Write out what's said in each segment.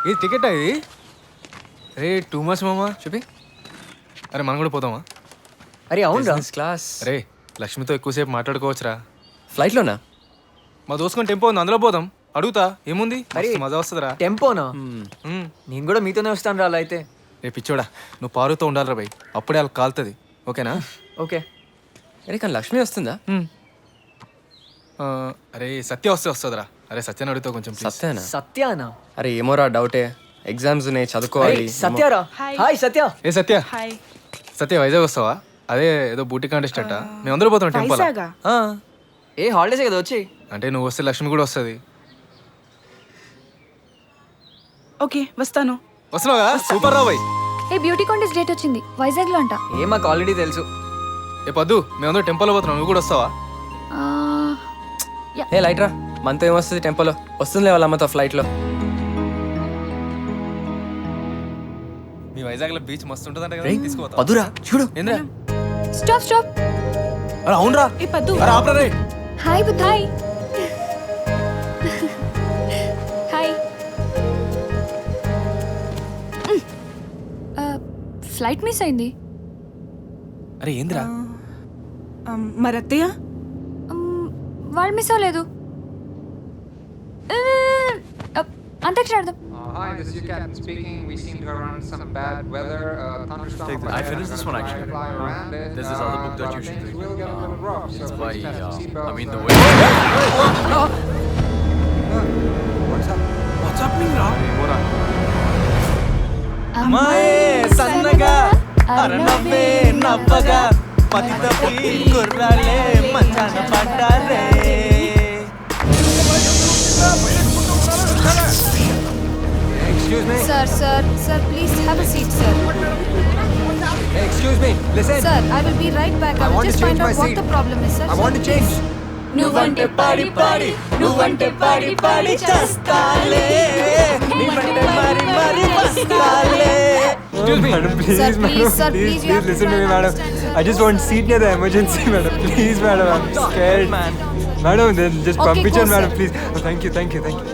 ఇది టికెట్ ఇది రే too much మామా చూపి. అరే మనం కూడా పోదామా? అరే అవునరా క్లాస్. రే లక్ష్మితో ఎక్కువసేపు మాట్లాడుకోవచ్చురా. ఫ్లైట్లోనా? మా దోసుకొని టెంపో ఉంది, అందులో పోదాం. అడుగుతా ఏముంది, అరే మస్తు మజా వస్తుందిరా. టెంపోనా? ఉమ్. నేను కూడా మీతోనే వస్తాను రా అలా అయితే. రే పిచ్చోడా, నువ్వు పారుతో ఉండాలిరా భయ్, అప్పుడే వాళ్ళకి కాలుతుంది. ఓకేనా? ఓకే. అరే కానీ లక్ష్మి వస్తుందా? అరే సత్య వస్తుందిరా. అరే సత్యని అడుగుతావు కొంచెం please. సత్యనా? సత్యానా? అరే ఏమోరా డౌటే, ఎగ్జామ్స్ ఉన్నాయి చదువుకోవాలి. సత్యారా? హాయ్ సత్య. ఏ సత్య, హాయ్. సత్య వైజాగ్ వస్తావా? అదే ఏదో బూటీ కాంటెస్ట్ అట్ట, మేము అందరూ పోతాం టెంపుల్. వైజాగా? ఏ హాలిడేస్ కదా వచ్చి. అంటే నువ్వు వస్తే లక్ష్మి కూడా వస్తుంది. ఓకే వస్తాను. వస్తున్నావా? సూపర్ రా భయ్. ఏ బ్యూటీ కాంటెస్ట్ డేట్ వచ్చింది వైజాగ్ లో అంట. ఏ మాకు ఆల్రెడీ తెలుసు. ఏ పద్దు, మేమందరూ టెంపుల్ పోతున్నాం, నువ్వు కూడా వస్తావా? ఆ, ఏ లైట్ రా, మనతో ఏమొస్తుంది టెంపోలో? వస్తుంది వాళ్ళ అమ్మతో ఫ్లైట్లో. మీ వైజాగ్ లో బీచ్ మస్తు ఉంటుందంట కదా, తీసుకుపోతా. పదురా చూడు. ఏంద్రా? Stop stop. అరే అవునరా. ఏ పద్దు. అరే ఆపరా రే. Hi Buddh hi. Hi. Flight miss అయింది. అరే ఏంద్రా? మరి అత్తయ్య? వాళ్ళు మిస్ అవ్వలేదు. అంతక్షరి ఆడదాం. Hi, this is your captain speaking. We seem to have run some bad weather. Thunderstorm. I finished this one actually. This is other book that you should read. Will get a little rough. So By, please fasten your seatbelts. I mean the way. What's happening రా? అమ్మాయి సన్నగా అరనవ్వే నవ్వగా పతిత గుర్రాలే మంచాన పడ్డారే. Sir sir sir please have a seat sir. Excuse me listen. Sir I will be right back. I will just find out what the problem is sir. I want to change. నువ్వంటే పాడి పాడి నువ్వంటే పాడి పాడి చస్తాలే. నువ్వంటే మరి మరి వస్తాలే. Excuse me. Madam, please, Sir, madam, please, sir, please, please, you please have to listen to try me, to madam. understand, sir. I just want seat near the emergency, madam. Please, madam, I'm scared. Madam, then just Okay, pump it go, on, madam, sir. please. Oh, thank you, thank you, thank you.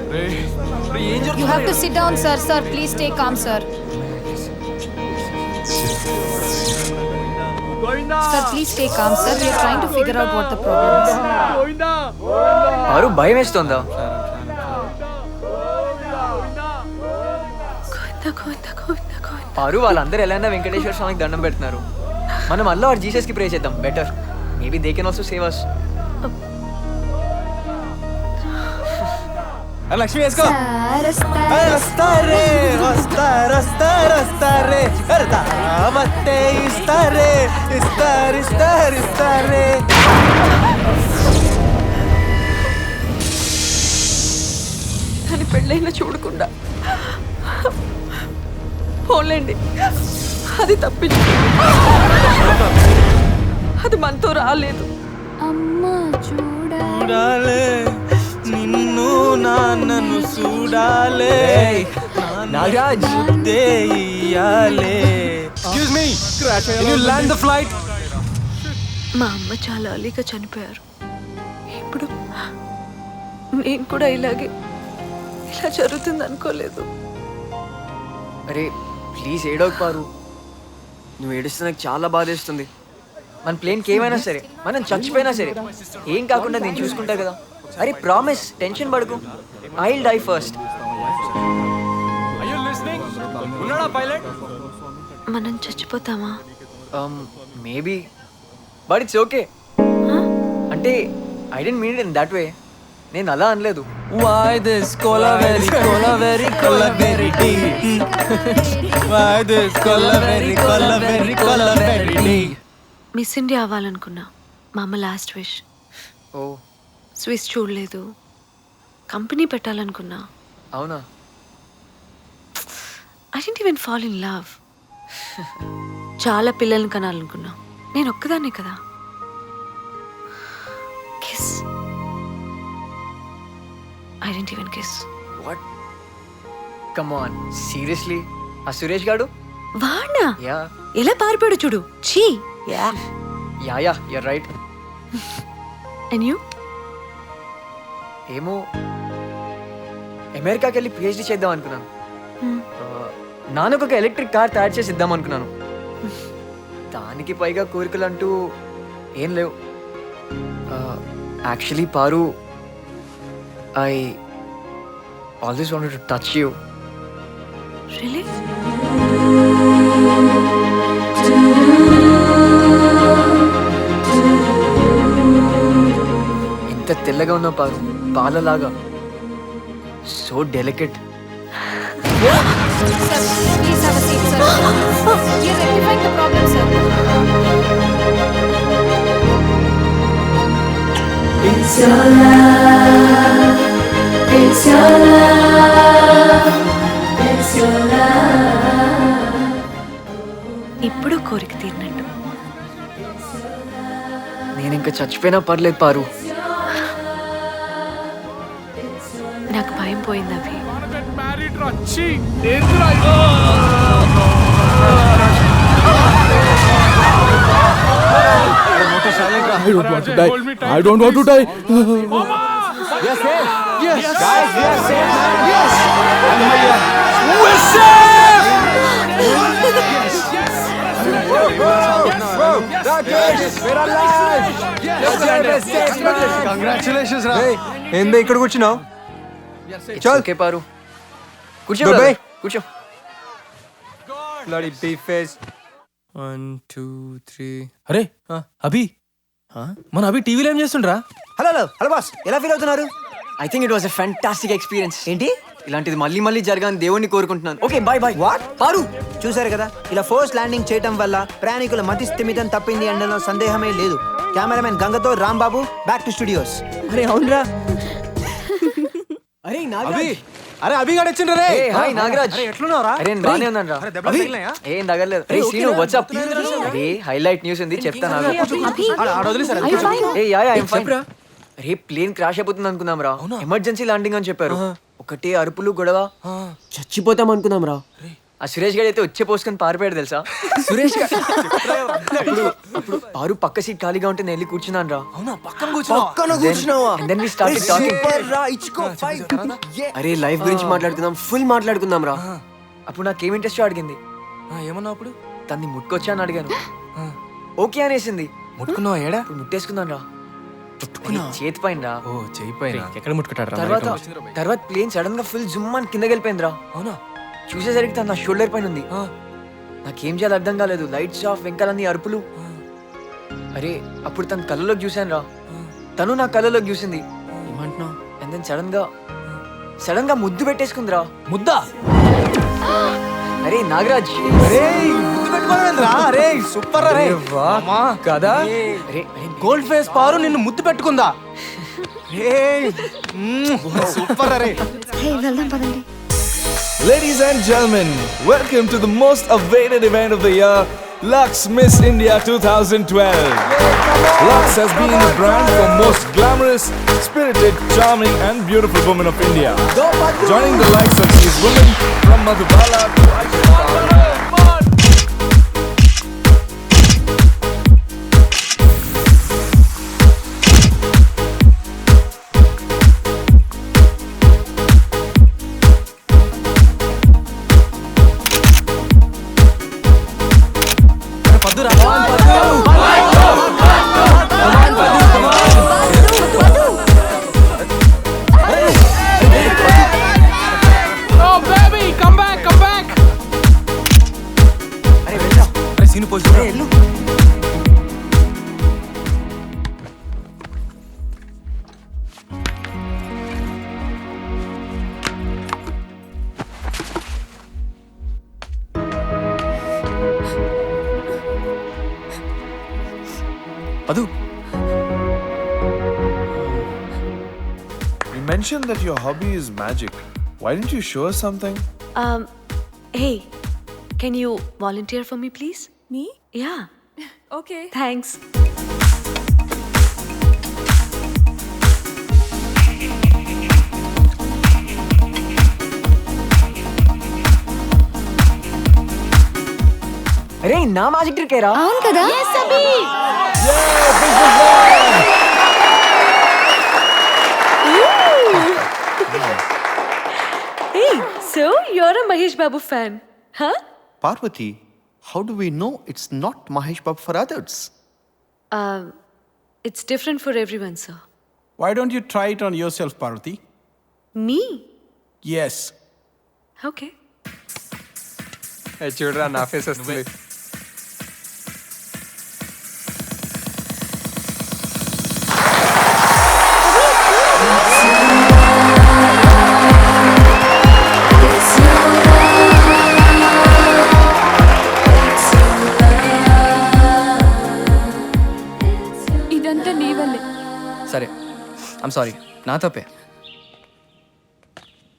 You have to sit down, sir. Sir, please stay calm, sir. Sir, please stay calm, sir. We are trying to figure out what the problem is. వారు భయం వేస్తుందా? పారు వాళ్ళందరూ ఎలా అయినా వెంకటేశ్వర స్వామికి దండం పెడుతున్నారు. మనం అల్లా వాడు జీసస్ కి ప్రే చేద్దాం. Better maybe they can also save us. Lakshmi వేసుకో. Sir, వస్తారే వస్తారే దావతే ఇస్తారే ఇస్తారే. అని పెళ్ళైనా చూడకుండా పోలేండి, అది తప్పించు. అది మనతో రాలేదు. అమ్మా చూడాలి. చూడాలే నిన్ను నాన్నను చూడాలే Nagaraj దేయాలే. Excuse me, can you land the flight? మా అమ్మ చాలా అలీగా చనిపోయారు. ఇప్పుడు నేను కూడా ఇలా జరుగుతుంది అనుకోలేదు. అరే ప్లీజ్ ఏడవకు పారు. నువ్వు ఏడిస్తే నాకు చాలా బాధేస్తుంది. మన ప్లేన్కి ఏమైనా సరే, మనం చచ్చిపోయినా సరే, ఏం కాకుండా నేను చూసుకుంటా కదా. అరే ప్రామిస్, టెన్షన్ పడకు. I will die first. Are you listening? ఉన్నాడా పైలట్? మనం చచ్చిపోతామా? Maybe but it's okay. అంటే I don't mean it in that way. నేను అలా అనలేదు. Why this cola very deep? Why this cola very deep? Miss India అవ్వాలనుకున్నా. మా అమ్మ లాస్ట్ విష్. ఓ స్విస్ చూడలేదు. కంపెనీ పెట్టాలనుకున్నా. అవునా? I don't even fall in love. చాలా పిల్లల్ని కనాలనుకున్నా. నేను ఒక్కదాన్నే కదా. Kiss. I don't even kiss. What? Come on seriously? ఆ సురేష్ గాడు? వాణ్ణా? యా ఎలా పారిపోయాడు చూడు. చీ. Yeah you're right. And you? ఏమో అమెరికాకి వెళ్ళి పిహెచ్డి చేద్దాం అనుకున్నాను. నాన్నకు ఒక ఎలక్ట్రిక్ కార్ తయారు చేసి ఇద్దాం అనుకున్నాను. దానికి పైగా కోరికలు అంటూ ఏం లేవు. Actually Paru, I always wanted to touch you. Really? ఎంత తెల్లగా ఉన్నావు పారు, పాలలాగా. So delicate. Sir, please have a seat, sir. You're rectifying the problem, sir. It's your love. It's your love. It's your love. ఇప్పుడు కోరిక తీరినట్టు. నేను ఇంకా చచ్చిపోయినా పర్లేదు పారు. నాకు భయం పోయింది అభి. I don't want to die. Yes, yes. Yes. Guys, we are safe, man. Yes. We're safe. Rajesh, we're alive. Yes, safe, man. Congratulations రా. Hey, ఏంది ఇక్కడ కూర్చున్నావు? చల్ ఓకే పారు, కూర్చో Dubai. brother. కూర్చో. Bloody beef face. 1 2 3. అరే అభి, మన అభి టీవీలో ఏం చేస్తుండ్రా? హలో హలో హలో బాస్, ఎలా ఫీల్ అవుతున్నారు? I think it was a fantastic experience. ఏంటి ఇలాంటిది మళ్ళీ మళ్ళీ జరగాలని దేవుణ్ణి కోరుకుంటున్నాను. Okay bye bye. What? Paru, చూశారు కదా, ఇలా ఫోర్స్ ల్యాండింగ్ చేయటం వల్ల ప్రయాణికుల మతి స్థిమితం తప్పింది అనడంలో సందేహమే లేదు. కెమెరామెన్ గంగతో రాంబాబు, బ్యాక్ టు స్టూడియోస్. అరే అవునరా. అరే అభి, నాగరాజ్. అరే అభి గాడు వచ్చిండ్రా రే. ఏ హాయ్ నాగరాజ్. ఎట్లున్నావురా? అరే నేను బానే ఉన్నాను రా. దెబ్బలు తగిలినాయా? ఏం తగలేదు. రే శ్రీను వాట్స్ అప్? అరే హైలైట్ న్యూస్ ఉంది చెప్తాను. ఏ యా ఐ యామ్ ఫైన్. అరే ప్లేన్ క్రాష్ అయిపోతుంది అనుకున్నాం రా. ఎమర్జెన్సీ ల్యాండింగ్ అని చెప్పారు. ఒకటే అరుపులు గొడవ. చచ్చిపోతాం అనుకున్నాం రా. ఆ సురేష్ గారు అయితే వచ్చే పోసుకొని పారిపోయాడు తెలుసా. సురేష్ గారు అప్పుడు పారు పక్క సీట్ ఖాళీగా ఉంటే నేను వెళ్ళి కూర్చున్నాను రా. పక్కన కూర్చున్నావా? And then we started talking. రా, ఇచ్చుకో, fight. Yeah. అరే లైఫ్ గురించి మాట్లాడుకుందాం, ఫుల్ మాట్లాడుకుందాం రా. అప్పుడు నాకేం ఇంట్రెస్ట్ అడిగింది. ఏమన్నావు అప్పుడు? తన్ని ముట్టుకొచ్చా అని అడిగాను. ఓకే అనేసింది. ముట్టుకున్నావా? ఏడా ఇప్పుడు ముట్టేసుకున్నాను రా. చేతి పైన రా. ఓ చెయ్యి పైన. ఎక్కడ ముట్టుకుంటాడు తర్వాత ప్లేన్ సడన్ గా ఫుల్ జుమ్ అని కిందకి వెళ్ళిపోయింది రా. అవునా? చూసేసరికి తను నా షోల్డర్ పైన ఉంది. నాకేం చేయాలి అర్థం కాలేదు. లైట్స్ ఆఫ్, వెంకాలన్నీ అరుపులు. అరే అప్పుడు తన కళ్ళలోకి చూశాను రా. తను నా కళ్ళలోకి చూసింది. ఏమంటున్నావు? అండ్ దెన్ సడన్ గా ముద్దు పెట్టేసుకుందిరా. ముద్దా? అరే నాగరాజ్. సూపర్ రే. కదా గోల్డ్ ఫేస్ పారు నిన్ను ముద్దు పెట్టుకుందా? సూపర్ రే. వెళ్దాం పదండి. Ladies and gentlemen, welcome to the most awaited event of the year, Lux Miss India 2012. Lux has been the brand for most glamorous, spirited, charming and beautiful women of India. Joining the likes of these women from Madhubala to Aishwarya. Padu. You mentioned that your hobby is magic. Why didn't you show us something? Hey, can you volunteer for me, please? Me? Yeah. Okay. Thanks. అరే నా magic trick ఏరా. అవును కదా? Hey, so you're a Mahesh Babu fan. Parvati, how do we know it's not Mahesh Babu for others? It's different for everyone, sir. Why don't you try it on yourself, Parvati? Me? Yes. Okay. చూడరా నా face వస్తుంది. ఇదంతా నీ వల్లే. సరే I'm sorry, నా తప్పే.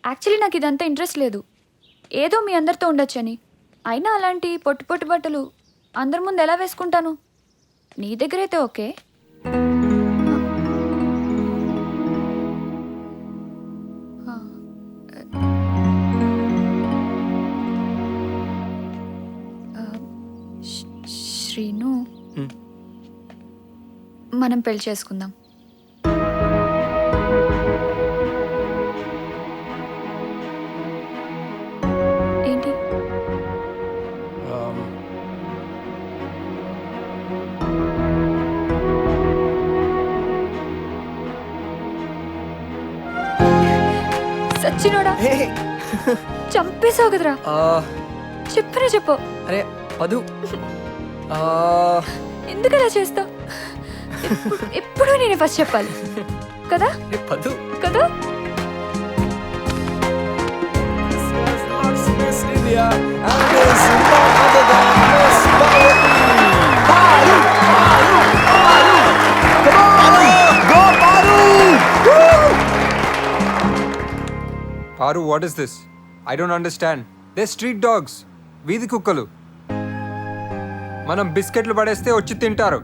Actually నాకు ఇదంతా ఇంట్రెస్ట్ లేదు. ఏదో మీ అందరితో ఉండొచ్చని. అయినా అలాంటి పొట్టు పొట్టు బట్టలు అందరి ముందు ఎలా వేసుకుంటాను? నీ దగ్గర అయితే ఓకే. శ్రీను, మనం పెళ్లి చేసుకుందాం. ఏంటి? సచ్చినోడా, చంపేశావు కదరా. చెప్పనే చెప్పు. అరే పదు, ఎందుకు అలా చేస్తావు? ఎప్పుడు నేను ఫస్ట్ చెప్పాలి కదా పదు కదా? Lux Miss India, and it is none other than Miss Parvati. Go Paru! Paru, what is this? I don't understand. They're street dogs. వీధి కుక్కలు. మనం బిస్కెట్లు పడేస్తే వచ్చి తింటారు,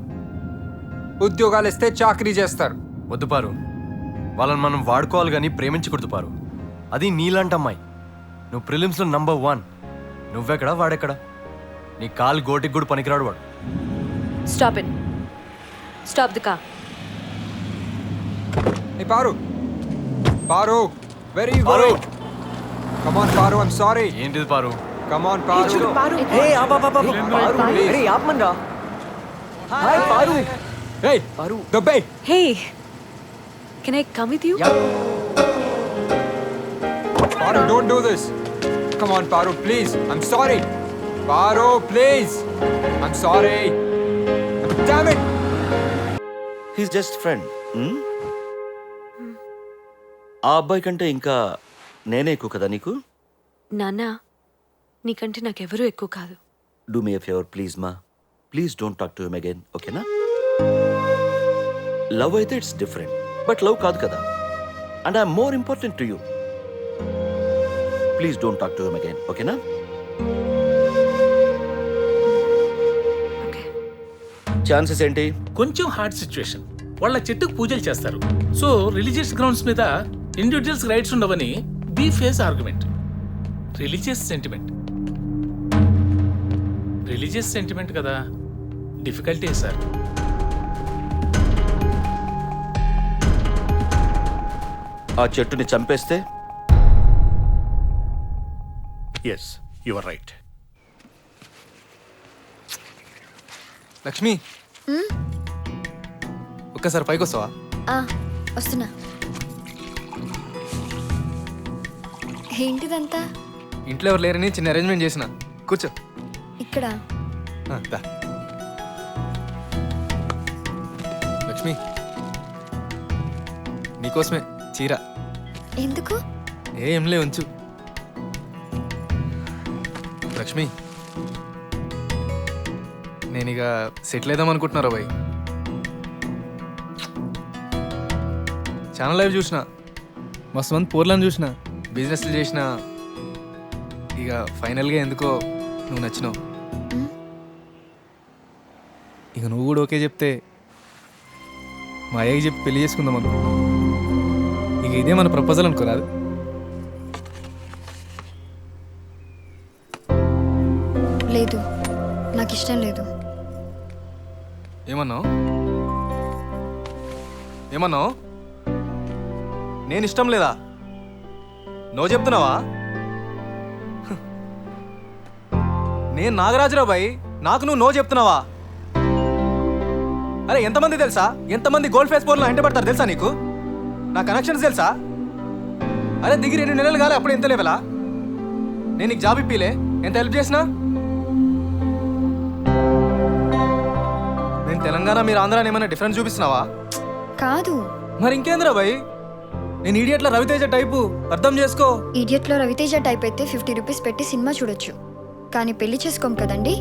ఉద్యోగాలు ఇస్తే చాకరీ చేస్తారు. వద్దు పారు, వాళ్ళని మనం వాడుకోవాలి కానీ ప్రేమించకూడదు పారు. అది నీలాంటి అమ్మాయి. నువ్వు ప్రిలిమ్స్లో నంబర్ 1. నువ్వెక్కడా వాడెక్కడా? నీ కాలు గోటికి కూడా పనికిరాడు వాడు. Stop it. Stop the car. Hey Paru, Paru, where are you going? Come on Paru, I'm sorry. ఏంటిది పారు? Come on Paru. Hey, అరే ఆపమన్రా. Hi Paru. Hey, Paru. the bay. Hey, can I come with you? Paru, don't do this. Come on Paru, please. I'm sorry. Paru, please. I'm sorry. Damn it. He's just friend. ఆ అబ్బాయి కంటే ఇంకా నేనే ఎక్కువ కదా నీకు? నాన్న, నీకంటే నాకెవరూ ఎక్కువ కాదు. Do me a favour please మా. Please don't talk to him again, ఓకేనా? లవ్ అయితే ఇట్స్ డిఫరెంట్, బట్ లవ్ కాదు కదా. And I'm more important to you. Please don't talk to him again, ఓకేనా? ఓకే. ఛాన్సెస్ ఏంటి? కొంచెం హార్డ్ సిచ్యువేషన్. వాళ్ళ చెట్టుకు పూజలు చేస్తారు. సో రిలీజియస్ గ్రౌండ్స్ మీద ఇండివిజువల్స్ రైట్స్ ఉండవని be face argument. Religious sentiment కదా, డిఫికల్టీ సార్. ఆ చెట్టుని చంపేస్తే? Yes, you are right. Lakshmi, ఒక్కసారి పైకి వస్తావా? వస్తున్నా. ఏంటిదంతా? ఇంట్లో ఎవరు లేరని చిన్న అరేంజ్మెంట్ చేసిన. కూర్చో. ఇక్కడ దా. లక్ష్మి, నీకోసమే చీర. ఎందుకు? ఏంలే, ఉంచు. లక్ష్మి, నేను ఇక సెటిల్ అవుదాం అనుకుంటున్నారా బాయ్? చాలా లైవ్ చూసిన, మస్తు మంది పూర్లను చూసిన, బిజినెస్లు చేసిన. ఇక ఫైనల్గా ఎందుకో నువ్వు నచ్చినావు. ఇక నువ్వు కూడా ఓకే చెప్తే మా అయ్యకి చెప్పి పెళ్లి చేసుకుందాం అనుకో. ఇక ఇదే మన ప్రపోజల్ అనుకోరాదు? లేదు, నాకు ఇష్టం లేదు. ఏమన్నావు? నేను ఇష్టం లేదా? నువ్వు చెప్తున్నావా? నేను నాగరాజురావు బాయ్, నాకు నువ్వు నో చెప్తున్నావా? అరే ఎంతమంది తెలుసా, ఎంతమంది గోల్డ్ ఫేస్ పోర్లో వెంట పడతారు తెలుసా నీకు? నా కనెక్షన్స్ తెలుసా? అరే దిగి 2 నెలలు కాలే అప్పుడు ఎంత లేవలా? నేను నీకు జాబ్ ఇప్పిలే, ఎంత హెల్ప్ చేసినా? నేను తెలంగాణ మీరు ఆంధ్రాని ఏమైనా డిఫరెన్స్ చూపిస్తున్నావా? కాదు, మరి ఇంకేంద్రా బాయ్, నేను ఈడియట్ల రవితేజ టైపు, అర్థం చేసుకో. ఈడియట్లో రవితేజ టైప్ అయితే 50 రూపీస్ పెట్టి సినిమా చూడొచ్చు, కానీ పెళ్లి చేసుకోం కదండి.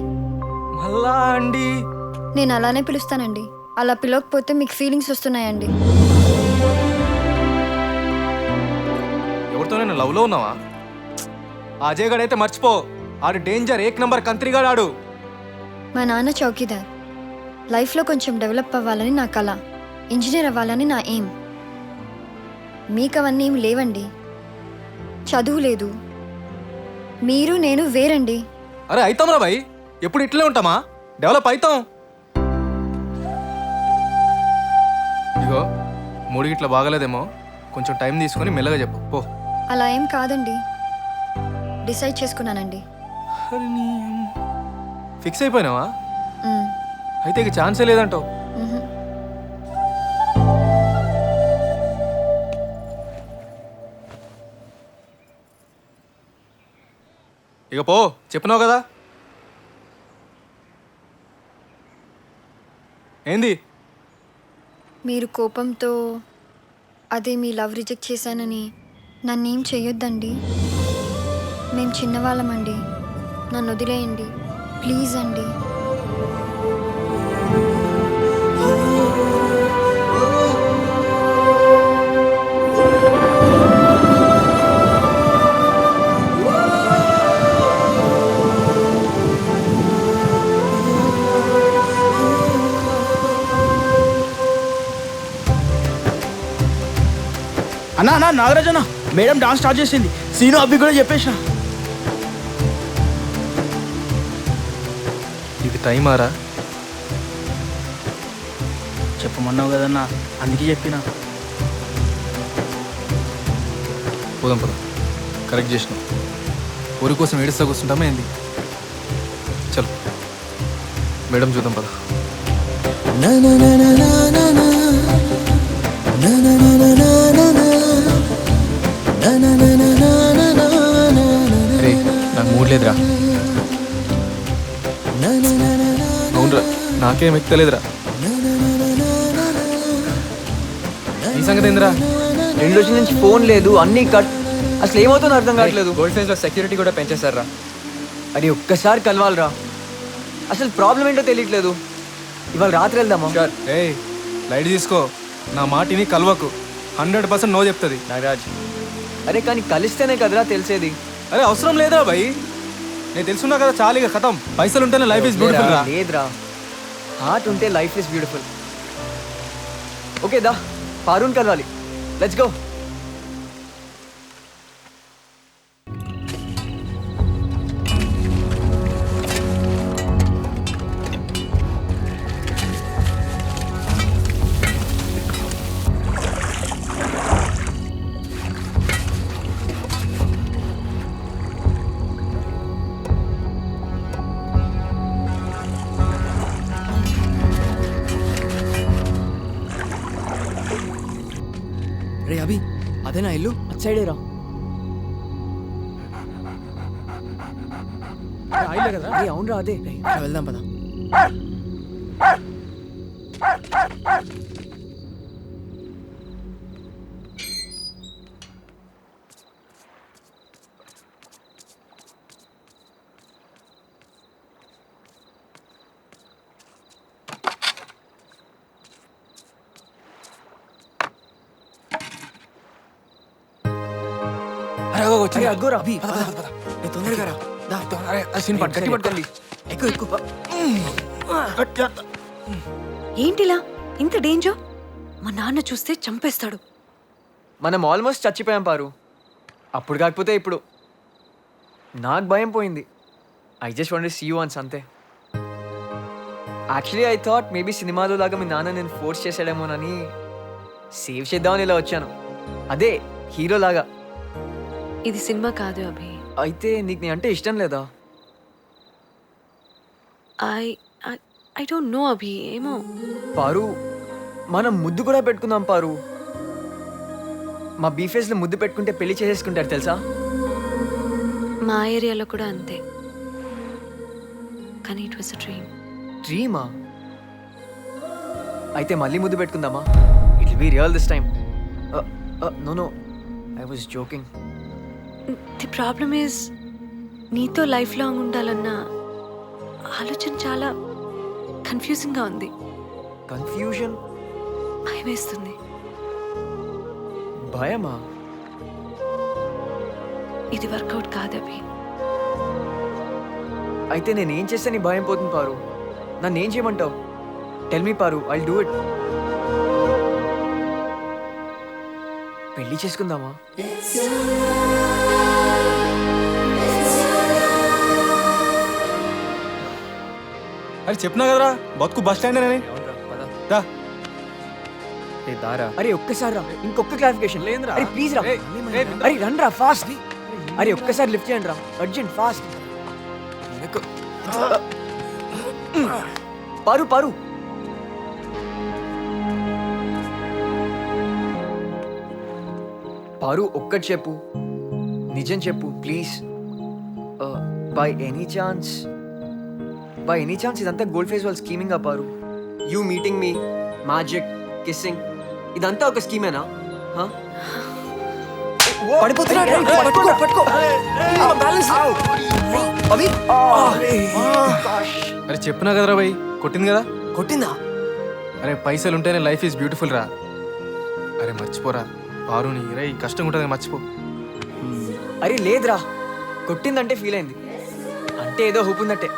మళ్ళా అండి నేను అలానే పిలుస్తానండి. అలా పిలవకపోతే మీకు ఫీలింగ్స్ వస్తున్నాయండి. ఎవరితో నేను లవ్లో ఉన్నావా? అజయ్ గడ్ అయితే మర్చిపో, ఆడు డేంజర్, 1 నంబర్ కంత్రిగాడు ఆడు. మా నాన్న చౌకీదార్. లైఫ్లో కొంచెం డెవలప్ అవ్వాలని నా కళ, ఇంజనీర్ అవ్వాలని నా ఎయిమ్. మీకు అవన్నీ ఏం లేవండి, చదువు లేదు, మీరు నేను వేరండి. అరే అయితాం రా బాయ్, ఎప్పుడు ఇట్లే ఉంటామా? డెవలప్ అవుతాం. ఇగో 3 గిట్ల బాగలేదేమో, కొంచెం టైం తీసుకొని మెల్లగా చెప్పు పో. అలా ఏం కాదండి, డిసైడ్ చేసుకున్నానండి. ఫిక్స్ అయిపోయినావా? మ్, అయితే ఇక ఛాన్సే లేదంటావు. మ్హూ. ఇక పో, చెప్పినావు కదా. ఏంది? మీరు కోపంతో అదే మీ లవ్ రిజెక్ట్ చేశానని నన్నేం చెయ్యొద్దండి. మేము చిన్నవాళ్ళమండి, నన్ను వదిలేయండి ప్లీజ్ అండి. అన్నా అన్నా నాగరాజ్ అన్న, మేడం డాన్స్ స్టార్ట్ చేసింది. సీను అబ్బి కూడా చెప్పేసిన. ఇది టైమారా? చెప్పమన్నావు కదన్నా, అందుకే చెప్పిన. పోదాం పద, కరెక్ట్ చేసినావు. ఊరి కోసం ఏడుస్తా కూర్చుంటామా ఏంది? చలో మేడం చూద్దాం పద. రే నాకు మూడ్ లేదురా. అవునరా, నాకేం ఎక్కలేదురా. ఈ సంగతి ఏందిరా? 2 రోజుల నుంచి ఫోన్ లేదు, అన్నీ కట్. అసలు ఏమవుతుందో అర్థం కావట్లేదు. గోల్డ్ ఫేస్లో సెక్యూరిటీ కూడా పెంచేశారా? అది ఒక్కసారి కలవాలరా. అసలు ప్రాబ్లం ఏంటో తెలియట్లేదు. ఇవాళ రాత్రి వెళ్దామా? ఏ లైట్ తీసుకో, నా మాటిని కలవకు. 100% నో చెప్తుంది. నాగరాజ్, అరే కానీ కలిస్తేనే కదరా తెలిసేది. అరే అవసరం లేదురా భయ్, నేను తెలుసున్నా కదా చాలు. ఇక కథం. పైసలు ఉంటేనే లైఫ్ ఇస్ బ్యూటిఫుల్ రా. లేదురా, హార్ట్ ఉంటే లైఫ్ ఇస్ బ్యూటిఫుల్. ఓకే దా, పారుణ్ కలవాలి. Let's go. రే అభి, అదే నా ఇల్లు. అటు సైడే రా. అవునరా అదే. వెళ్దాం పద. ఏంటిలా ఇంత డేంజర్? మా నాన్న చూస్తే చంపేస్తాడు. మనం ఆల్మోస్ట్ చచ్చిపోయాం పారు. అప్పుడు కాకపోతే ఇప్పుడు నాకు భయం పోయింది. I just want to see you once అంతే. యాక్చువల్లీ ఐ థాట్ మేబీ సినిమాలో లాగా మీ నాన్న నేను ఫోర్స్ చేసాడేమోనని సేవ్ చేద్దామని ఇలా వచ్చాను. అదే హీరో లాగా. ఇది సినిమా కాదు అభి. అయితే నీకు నీ అంటే ఇష్టం లేదా? ఐ ఐ డోంట్ నో అభి, ఏమో. పారు, మనం ముద్దు కూడా పెట్టుకుందాం పారు. మా బీఫేస్లో ముద్దు పెట్టుకుంటే పెళ్లి చేసేసుకుంటారు తెలుసా? మా ఏరియాలో కూడా అంతే. కానీ ఇట్ వాస్ అ డ్రీమ్. డ్రీమా? అయితే మళ్ళీ ముద్దు పెట్టుకుందామా? It will be real this time. No I was joking. The problem is నీతో లైఫ్ లాంగ్ ఉండాలన్న ఆలోచన చాలా కన్ఫ్యూజింగ్గా ఉంది. కన్ఫ్యూజన్? భయం వేస్తుంది. భయమా? ఇది వర్కౌట్ కాదవి. అయితే నేనేం చేస్తే నీ భయం పోతుంది పారు? నన్ను ఏం చేయమంటావు? Tell me Paru, I'll do it. పెళ్లి చేసుకుందామా? అరే చెప్పినా కదరా బతుకు బస్ స్టాండ్ అని. దారా అరే ఒక్కసారి రా, ఇంకొక క్లారిఫికేషన్ లేదురా. అరే ప్లీజ్ రా. అరే రండి రా ఫాస్ట్. అరే ఒక్కసారి లిఫ్ట్ చేయండి రా, అర్జెంట్ ఫాస్ట్. పారు పారు పారు ఒక్కటి చెప్పు, నిజం చెప్పు ప్లీజ్. బై ఎనీ ఛాన్స్ ఇదంతా గోల్డ్ ఫేస్ వాళ్ళ స్కీమింగ్ ఆ పారు? You meeting me, magic, kissing, ఇదంతా ఒక స్కీమేనా? అరే చెప్పినా కదరా భయ్, కొట్టింది కదా. కొట్టిందా? అరే పైసలు ఉంటేనే లైఫ్ ఈజ్ బ్యూటిఫుల్ రా. అరే మర్చిపోరా పారుని, రే కష్టంగా ఉంటుంది మర్చిపో. అరే లేదురా, కొట్టిందంటే ఫీల్ అయింది అంటే ఏదో హోప్ ఉందంటే.